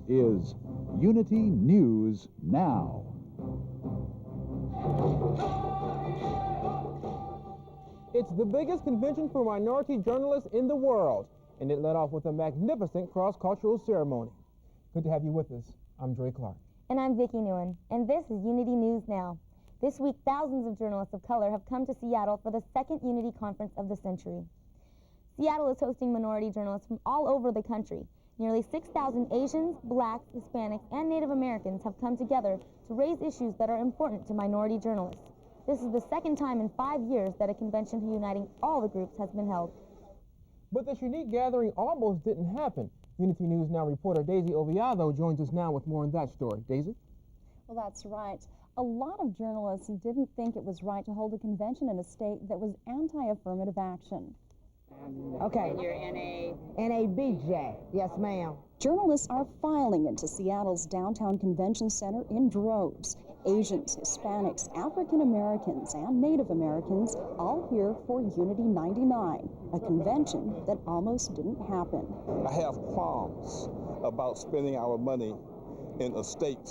is Unity News Now. It's the biggest convention for minority journalists in the world, and it led off with a magnificent cross-cultural ceremony. Good to have you with us. I'm Dre Clark. And I'm Vicki Nguyen, and this is Unity News Now. This week, thousands of journalists of color have come to Seattle for the second Unity Conference of the century. Seattle is hosting minority journalists from all over the country. Nearly 6,000 Asians, Blacks, Hispanics, and Native Americans have come together to raise issues that are important to minority journalists. This is the second time in 5 years that a convention uniting all the groups has been held. But this unique gathering almost didn't happen. Unity News Now reporter Daisy Oviado joins us now with more on that story. Daisy? Well, that's right. A lot of journalists didn't think it was right to hold a convention in a state that was anti-affirmative action. Okay. And you're NABJ. Yes, ma'am. Journalists are filing into Seattle's downtown convention center in droves. Asians, Hispanics, African Americans, and Native Americans all here for Unity 99, a convention that almost didn't happen. I have qualms about spending our money in a state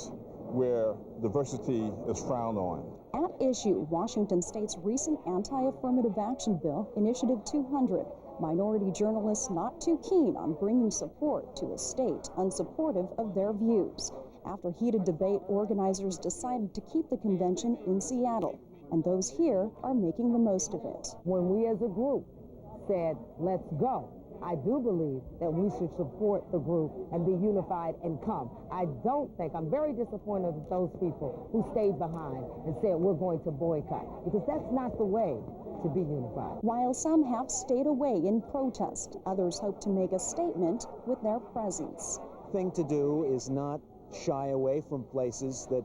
where diversity is frowned on. At issue, Washington State's recent anti-affirmative action bill, Initiative 200. Minority journalists not too keen on bringing support to a state unsupportive of their views. After heated debate, organizers decided to keep the convention in Seattle, and those here are making the most of it. When we as a group said, let's go, I do believe that we should support the group and be unified and come. I'm very disappointed with those people who stayed behind and said we're going to boycott, because that's not the way to be unified. While some have stayed away in protest, others hope to make a statement with their presence. The thing to do is not shy away from places that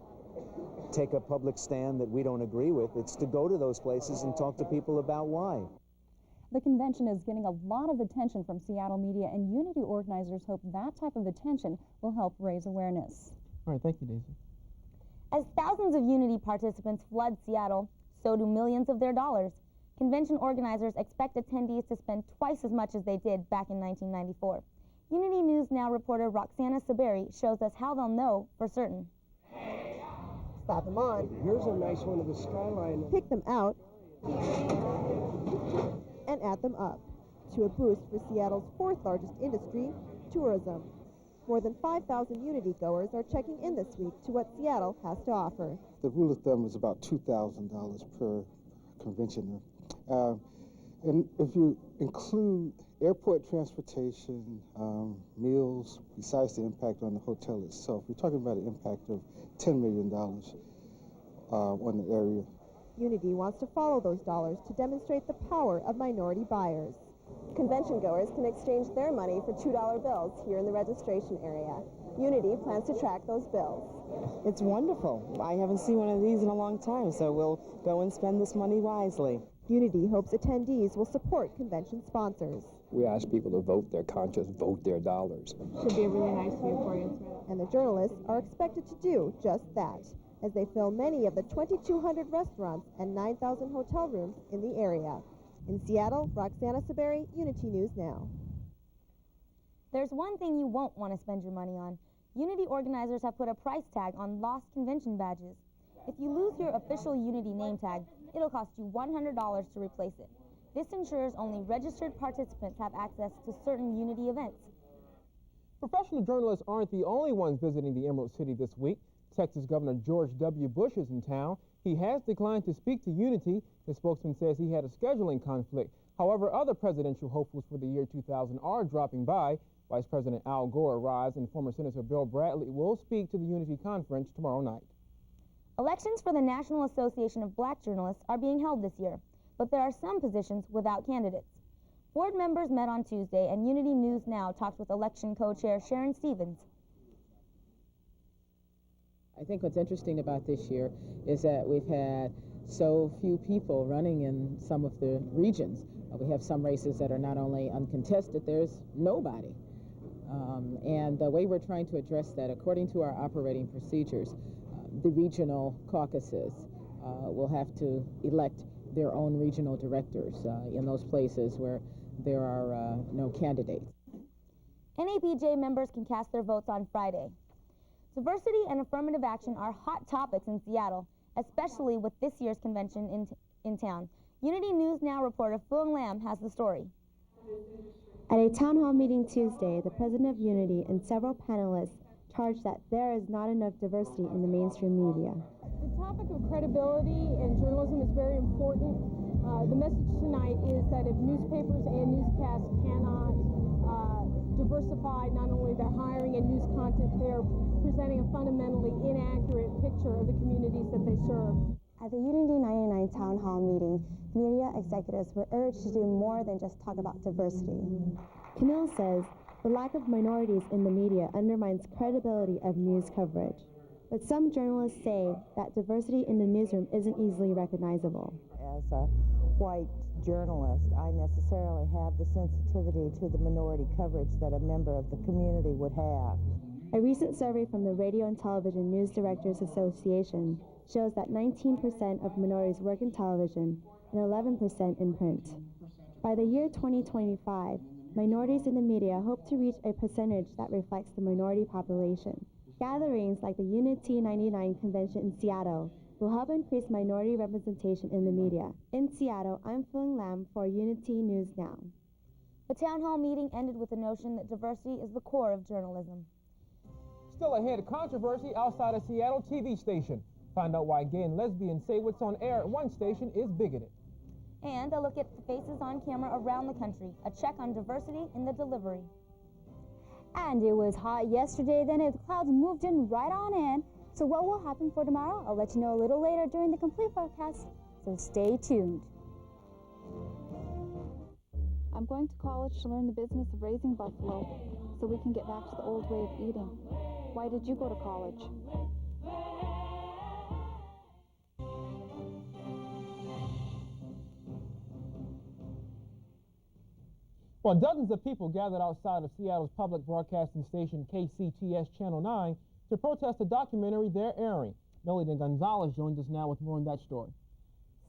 take a public stand that we don't agree with. It's to go to those places and talk to people about why. The convention is getting a lot of attention from Seattle media, and Unity organizers hope that type of attention will help raise awareness. All right, thank you, Daisy. As thousands of Unity participants flood Seattle, so do millions of their dollars. Convention organizers expect attendees to spend twice as much as they did back in 1994. Unity News Now reporter Roxana Saberi shows us how they'll know for certain. Stop them on. Here's a nice one of the skyline. Pick them out and add them up to a boost for Seattle's fourth largest industry, tourism. More than 5,000 Unity goers are checking in this week to what Seattle has to offer. The rule of thumb is about $2,000 per conventioner. And if you include airport transportation, meals, besides the impact on the hotel itself, we're talking about an impact of $10 million on the area. Unity wants to follow those dollars to demonstrate the power of minority buyers. Convention goers can exchange their money for $2 bills here in the registration area. Unity plans to track those bills. It's wonderful. I haven't seen one of these in a long time, so we'll go and spend this money wisely. Unity hopes attendees will support convention sponsors. We ask people to vote their conscience, vote their dollars. Should be a really nice view for you. And the journalists are expected to do just that, as they fill many of the 2,200 restaurants and 9,000 hotel rooms in the area. In Seattle, Roxana Saberi, Unity News Now. There's one thing you won't want to spend your money on. Unity organizers have put a price tag on lost convention badges. If you lose your official Unity name tag, it'll cost you $100 to replace it. This ensures only registered participants have access to certain Unity events. Professional journalists aren't the only ones visiting the Emerald City this week. Texas Governor George W. Bush is in town. He has declined to speak to Unity. His spokesman says he had a scheduling conflict. However, other presidential hopefuls for the year 2000 are dropping by. Vice President Al Gore arrives, and former Senator Bill Bradley will speak to the Unity Conference tomorrow night. Elections for the National Association of Black Journalists are being held this year, but there are some positions without candidates. Board members met on Tuesday, and Unity News Now talked with election co-chair Sharon Stevens. I think what's interesting about this year is that we've had so few people running in some of the regions. We have some races that are not only uncontested, there's nobody. And the way we're trying to address that, according to our operating procedures, the regional caucuses will have to elect their own regional directors in those places where there are no candidates. NABJ members can cast their votes on Friday. Diversity and affirmative action are hot topics in Seattle, especially with this year's convention in town. Unity News Now reporter Phuong Lam has the story. At a town hall meeting Tuesday, the president of Unity and several panelists charged that there is not enough diversity in the mainstream media. The topic of credibility in journalism is very important. The message tonight is that if newspapers and newscasts cannot diversify not only their hiring and news content, they're presenting a fundamentally inaccurate picture of the communities that they serve. At the Unity 99 town hall meeting, media executives were urged to do more than just talk about diversity. Camille says the lack of minorities in the media undermines credibility of news coverage. But some journalists say that diversity in the newsroom isn't easily recognizable. As a white journalist, I necessarily have the sensitivity to the minority coverage that a member of the community would have. A recent survey from the Radio and Television News Directors Association shows that 19% of minorities work in television and 11% in print. By the year 2025, minorities in the media hope to reach a percentage that reflects the minority population. Gatherings like the Unity 99 convention in Seattle will help increase minority representation in the media. In Seattle, I'm Phuong Lam for Unity News Now. The town hall meeting ended with the notion that diversity is the core of journalism. Still ahead, controversy outside a Seattle TV station. Find out why gay and lesbians say what's on air at one station is bigoted. And a look at the faces on camera around the country, a check on diversity in the delivery. And it was hot yesterday, then the clouds moved in right on in. So what will happen for tomorrow? I'll let you know a little later during the complete forecast, so stay tuned. I'm going to college to learn the business of raising buffalo so we can get back to the old way of eating. Why did you go to college? Well, dozens of people gathered outside of Seattle's public broadcasting station KCTS Channel 9 to protest a documentary they're airing. Melody Gonzalez joins us now with more on that story.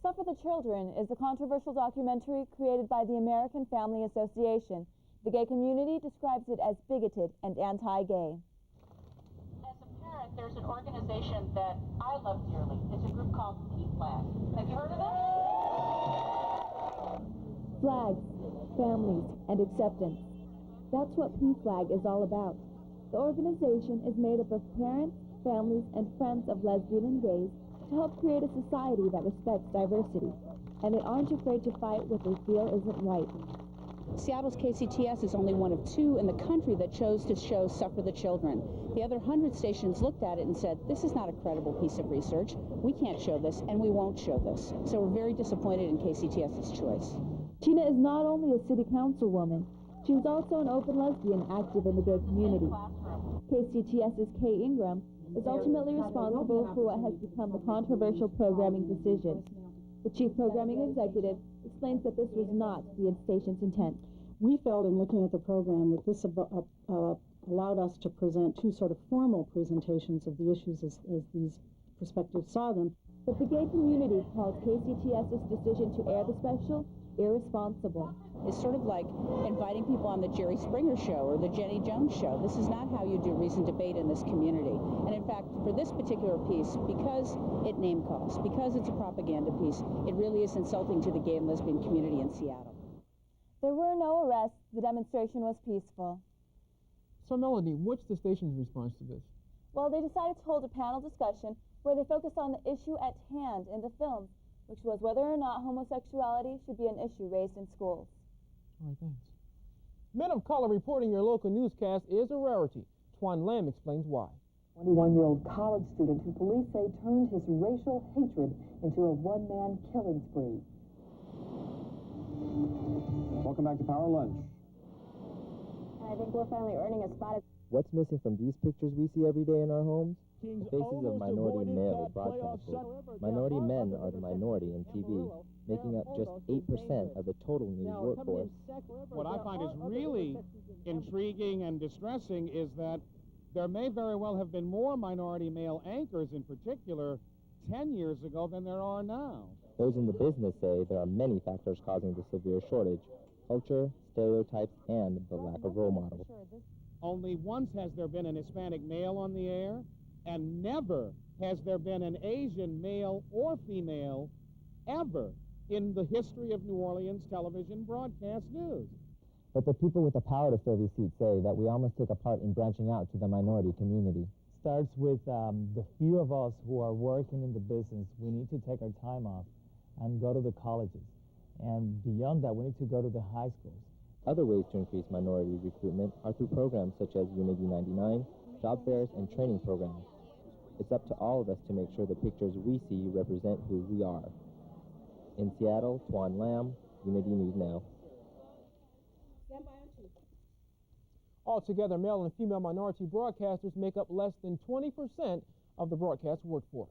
Suffer the Children is a controversial documentary created by the American Family Association. The gay community describes it as bigoted and anti-gay. As a parent, there's an organization that I love dearly. It's a group called PFLAG. Have you heard of it? Flags, families, and acceptance. That's what PFLAG is all about. The organization is made up of parents, families, and friends of lesbian and gays to help create a society that respects diversity. And they aren't afraid to fight what they feel isn't right. Seattle's KCTS is only one of 2 in the country that chose to show Suffer the Children. The other 100 stations looked at it and said, this is not a credible piece of research. We can't show this, and we won't show this. So we're very disappointed in KCTS's choice. Tina is not only a city councilwoman, she is also an open lesbian active in the gay community. KCTS's Kay Ingram is ultimately responsible for what has become the controversial programming decision. The chief programming executive explains that this was not the station's intent. We felt in looking at the program that this allowed us to present 2 sort of formal presentations of the issues as these perspectives saw them. But the gay community calls KCTS's decision to air the special irresponsible. It's sort of like inviting people on the Jerry Springer show or the Jenny Jones show. This is not how you do reasoned debate in this community. And in fact, for this particular piece, because it name calls, because it's a propaganda piece, it really is insulting to the gay and lesbian community in Seattle. There were no arrests. The demonstration was peaceful. So, Melody, what's the station's response to this? Well, they decided to hold a panel discussion where they focused on the issue at hand in the film, which was whether or not homosexuality should be an issue raised in schools. All right, thanks. Men of color reporting your local newscast is a rarity. Twan Lam explains why. 21-year-old college student who police say turned his racial hatred into a one-man killing spree. Welcome back to Power Lunch. And I think we're finally earning a spot. What's missing from these pictures we see every day in our homes? The faces of minority male broadcasters. Minority men are the minority in TV, making up just 8% of the total news workforce. What I find is really intriguing and distressing is that there may very well have been more minority male anchors in particular 10 years ago than there are now. Those in the business say there are many factors causing the severe shortage: culture, stereotypes, and the lack of role models. Only once has there been an Hispanic male on the air, and never has there been an Asian male or female ever in the history of New Orleans television broadcast news. But the people with the power to fill these seats say that we all must take a part in branching out to the minority community. Starts with the few of us who are working in the business. We need to take our time off and go to the colleges. And beyond that, we need to go to the high schools. Other ways to increase minority recruitment are through programs such as Unity 99, job fairs, and training programs. It's up to all of us to make sure the pictures we see represent who we are. In Seattle, Tuan Lam, Unity News Now. Altogether, male and female minority broadcasters make up less than 20% of the broadcast workforce.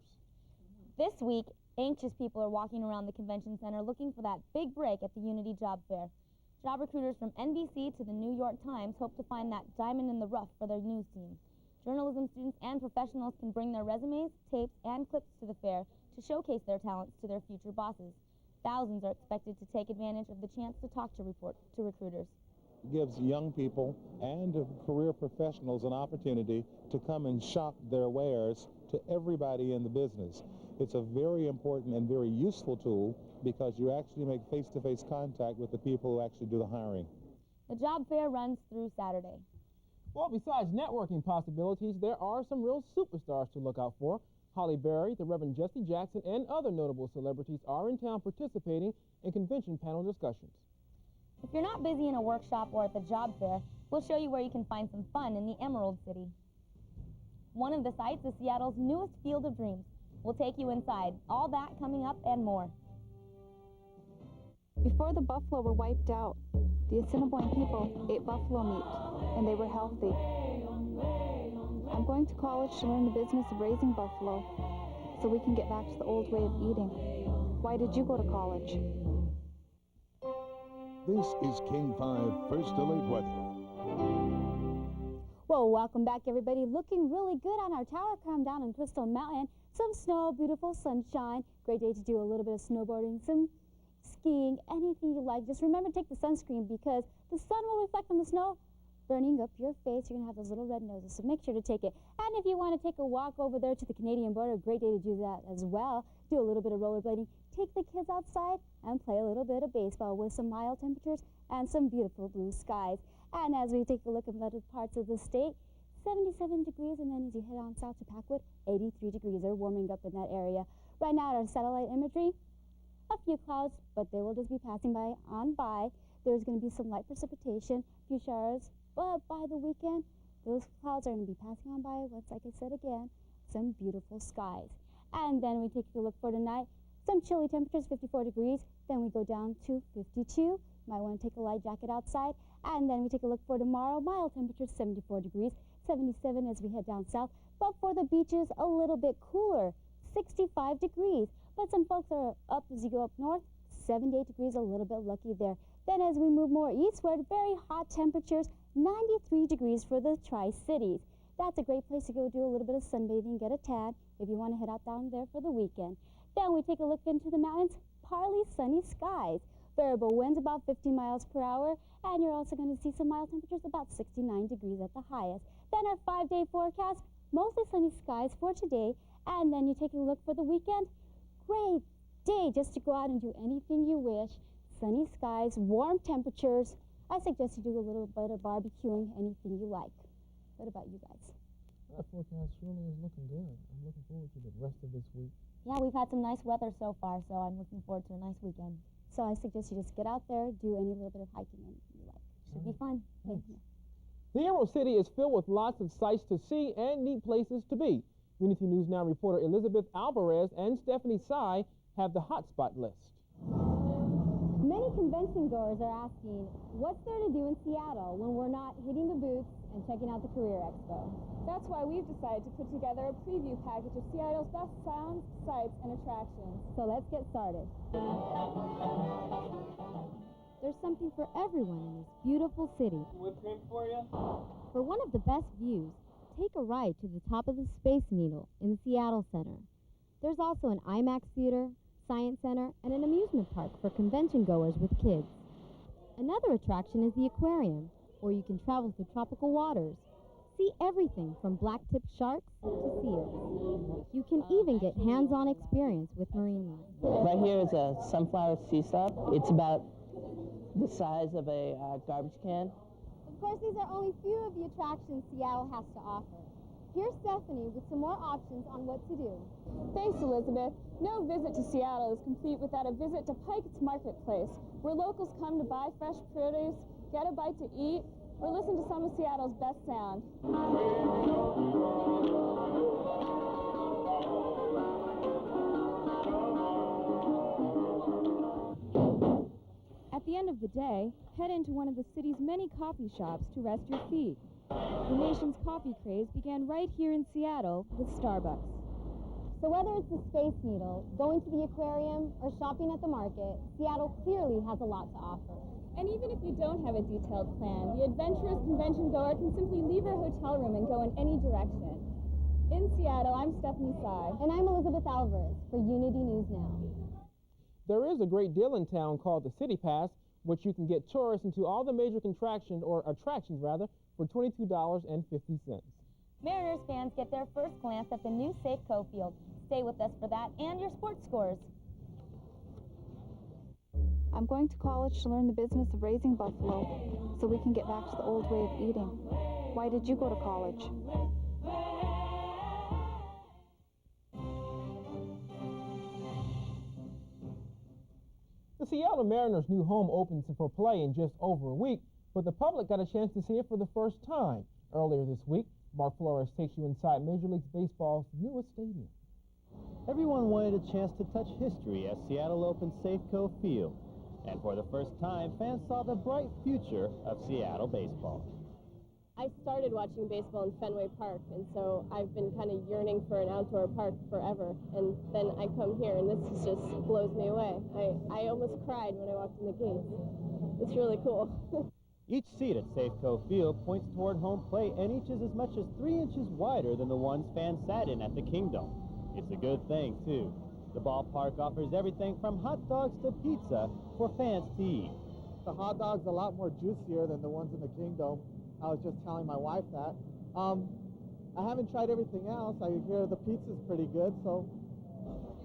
This week, anxious people are walking around the convention center looking for that big break at the Unity Job Fair. Job recruiters from NBC to the New York Times hope to find that diamond in the rough for their news team. Journalism students and professionals can bring their resumes, tapes, and clips to the fair to showcase their talents to their future bosses. Thousands are expected to take advantage of the chance to talk to recruiters. It gives young people and career professionals an opportunity to come and shop their wares to everybody in the business. It's a very important and very useful tool because you actually make face-to-face contact with the people who actually do the hiring. The job fair runs through Saturday. Well, besides networking possibilities, there are some real superstars to look out for. Holly Berry, the Reverend Jesse Jackson, and other notable celebrities are in town participating in convention panel discussions. If you're not busy in a workshop or at the job fair, we'll show you where you can find some fun in the Emerald City. One of the sites is Seattle's newest Field of Dreams. We'll take you inside. All that coming up and more. Before the buffalo were wiped out, the Assiniboine people ate buffalo meat, and they were healthy. I'm going to college to learn the business of raising buffalo, so we can get back to the old way of eating. Why did you go to college? This is King 5 First Alert Weather. Well, welcome back, everybody. Looking really good on our tower cam down on Crystal Mountain. Some snow, beautiful sunshine. Great day to do a little bit of snowboarding, some skiing, anything you like. Just remember to take the sunscreen because the sun will reflect on the snow, burning up your face. You're going to have those little red noses, so make sure to take it. And if you want to take a walk over there to the Canadian border, great day to do that as well. Do a little bit of rollerblading. Take the kids outside and play a little bit of baseball with some mild temperatures and some beautiful blue skies. And as we take a look at other parts of the state, 77 degrees, and then as you head on south to Packwood, 83 degrees. They're warming up in that area. Right now, our satellite imagery, a few clouds, but they will just be passing on by. There's going to be some light precipitation, a few showers, but by the weekend, those clouds are going to be passing on by. Once, like I said again, some beautiful skies. And then we take a look for tonight. Some chilly temperatures, 54 degrees. Then we go down to 52. Might want to take a light jacket outside. And then we take a look for tomorrow. Mild temperatures, 74 degrees, 77 as we head down south. But for the beaches, a little bit cooler, 65 degrees. But some folks are up as you go up north, 78 degrees, a little bit lucky there. Then as we move more eastward, very hot temperatures, 93 degrees for the Tri-Cities. That's a great place to go do a little bit of sunbathing, get a tan if you want to head out down there for the weekend. Then we take a look into the mountains, partly sunny skies. Variable winds about 50 miles per hour, and you're also going to see some mild temperatures about 69 degrees at the highest. Then our 5-day forecast, mostly sunny skies for today, and then you take a look for the weekend. Great day just to go out and do anything you wish. Sunny skies, warm temperatures. I suggest you do a little bit of barbecuing, anything you like. What about you guys? That forecast really is looking good. I'm looking forward to the rest of this week. Yeah, we've had some nice weather so far, so I'm looking forward to a nice weekend. So I suggest you just get out there, do any little bit of hiking you like. Should be fun. Thanks. The Emerald City is filled with lots of sights to see and neat places to be. Unity News Now reporter Elizabeth Alvarez and Stephanie Tsai have the hotspot list. Many convention goers are asking, what's there to do in Seattle when we're not hitting the booths and checking out the Career Expo? That's why we've decided to put together a preview package of Seattle's best sounds, sights, and attractions. So let's get started. There's something for everyone in this beautiful city. Whipped cream for you? For one of the best views, take a ride to the top of the Space Needle in the Seattle Center. There's also an IMAX theater, Science Center, and an amusement park for convention goers with kids. Another attraction is the aquarium. or you can travel through tropical waters. See everything from black-tipped sharks to seals. You can even get hands-on experience with marine life. Right here is a sunflower sea stop. It's about the size of a garbage can. Of course, these are only few of the attractions Seattle has to offer. Here's Stephanie with some more options on what to do. Thanks, Elizabeth. No visit to Seattle is complete without a visit to Pike's Marketplace, where locals come to buy fresh produce, get a bite to eat, or listen to some of Seattle's best sound. At the end of the day, head into one of the city's many coffee shops to rest your feet. The nation's coffee craze began right here in Seattle with Starbucks. So whether it's the Space Needle, going to the aquarium, or shopping at the market, Seattle clearly has a lot to offer. And even if you don't have a detailed plan, the adventurous convention goer can simply leave her hotel room and go in any direction. In Seattle, I'm Stephanie Sy. And I'm Elizabeth Alvarez for Unity News Now. There is a great deal in town called the City Pass, which you can get tourists into all the major attractions for $22.50. Mariners fans get their first glance at the new Safeco Field. Stay with us for that and your sports scores. I'm going to college to learn the business of raising buffalo so we can get back to the old way of eating. Why did you go to college? The Seattle Mariners' new home opens for play in just over a week, but the public got a chance to see it for the first time. Earlier this week, Mark Flores takes you inside Major League Baseball's newest stadium. Everyone wanted a chance to touch history as Seattle opened Safeco Field. And for the first time, fans saw the bright future of Seattle baseball. I started watching baseball in Fenway Park, and so I've been kind of yearning for an outdoor park forever. And then I come here, and this just blows me away. I almost cried when I walked in the gates. It's really cool. Each seat at Safeco Field points toward home plate, and each is as much as 3 inches wider than the ones fans sat in at the Kingdome. It's a good thing, too. The ballpark offers everything from hot dogs to pizza for fans to eat. The hot dog's a lot more juicier than the ones in the Kingdome. I was just telling my wife that. I haven't tried everything else. I hear the pizza's pretty good, so.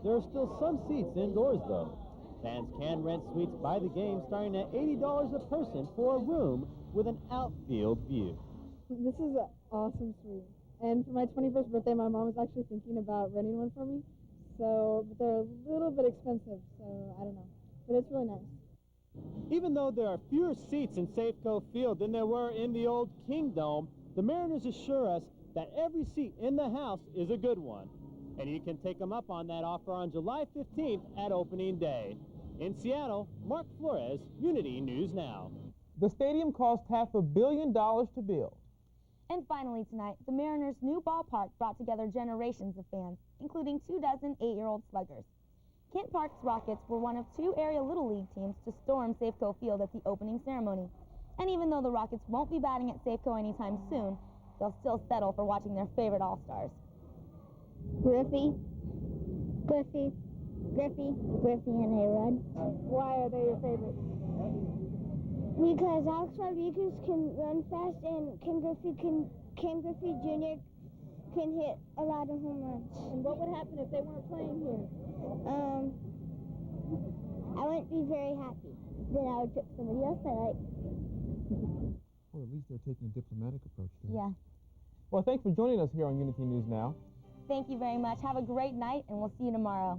There are still some seats indoors, though. Fans can rent suites by the game starting at $80 a person for a room with an outfield view. This is an awesome suite. And for my 21st birthday, my mom was actually thinking about renting one for me. So, but they're a little bit expensive, so I don't know. But it's really nice. Even though there are fewer seats in Safeco Field than there were in the old Kingdome, the Mariners assure us that every seat in the house is a good one. And you can take them up on that offer on July 15th at opening day. In Seattle, Mark Flores, Unity News Now. The stadium cost $500 million to build. And finally tonight, the Mariners' new ballpark brought together generations of fans, including 24 8-year-old sluggers. Kent Park's Rockets were one of 2 area Little League teams to storm Safeco Field at the opening ceremony. And even though the Rockets won't be batting at Safeco anytime soon, they'll still settle for watching their favorite All-Stars. Griffey, and A-Rod. Why are they your favorites? Because Alex Rodriguez can run fast and Ken Griffey Jr. can hit a lot of home runs. And what would happen if they weren't playing here? I wouldn't be very happy. Then I would pick somebody else I like. Well, at least they're taking a diplomatic approach to it. Yeah. Well, thanks for joining us here on Unity News Now. Thank you very much. Have a great night, and we'll see you tomorrow.